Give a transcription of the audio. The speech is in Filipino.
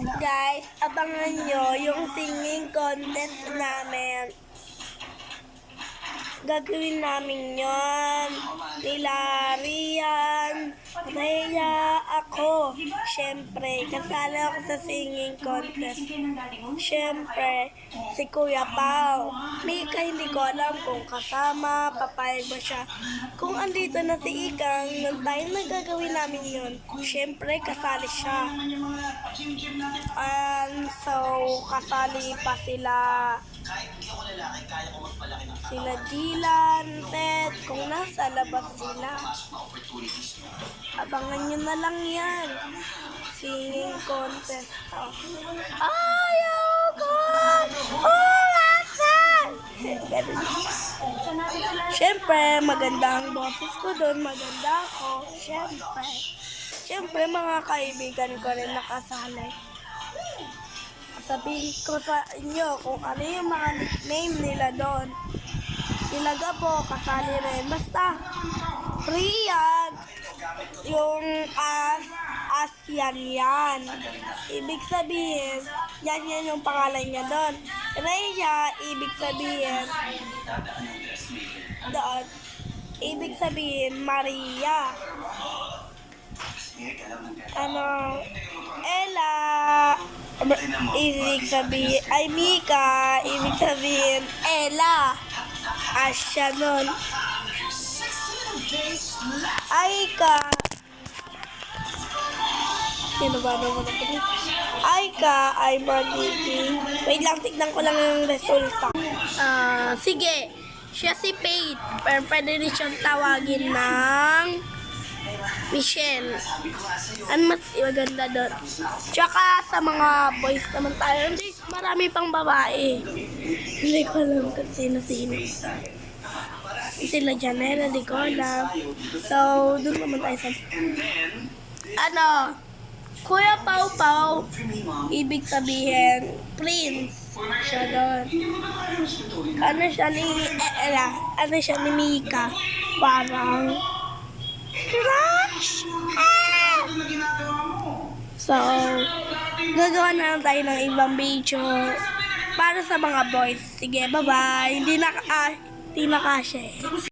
Guys, abangan nyo yung singing contest namin. Gagawin namin yon. Nila Rian, Rhea, ako. Siyempre, kasali ako sa singing contest. Siyempre, si Kuya Pao. Mika, hindi ko alam kung kasama, papayag ba siya. Kung andito na si Ikang, nung tayo na gagawin namin yun, siyempre, kasali siya. So, kasali pa sila Dylan, Ted, kung nasa labas sila. Abangan nyo na lang yan. Singing contest. Ayaw ko! Uwasan! Siyempre, maganda ang boses ko doon. Maganda ako. Siyempre, mga kaibigan ko rin nakasali. Sabihin ko sa inyo kung ano yung mga nickname nila doon. Sila Gabo, kasali rin. Basta, Rian, yung yan. Ibig sabihin, yan yung pangalan niya doon. Rhea, ibig sabihin, Maria. Ella, ibig sabihin, Mika, ibig sabihin, Ella. Asya nun. Aika. Sino ba naman ako dito? Aika ay magiging... Wait lang, tignan ko lang yung resulta. Sige. Siya si Paige. Pero pwede rin siyang tawagin ng Michelle. Ano mas maganda doon? Tsaka sa mga boys naman tayo. Hindi, marami pang babae. Hindi ko alam kung sino-sino. Sila Janela, hindi ko alam. So, doon naman tayo sa... Kuya Pau Pau, ibig sabihin, Prince. Siya doon. Ano siya ni Mika? Parang... Crush! So, gagawa na lang tayo ng ibang video para sa mga boys. Sige, bye-bye. Hindi na kasya eh.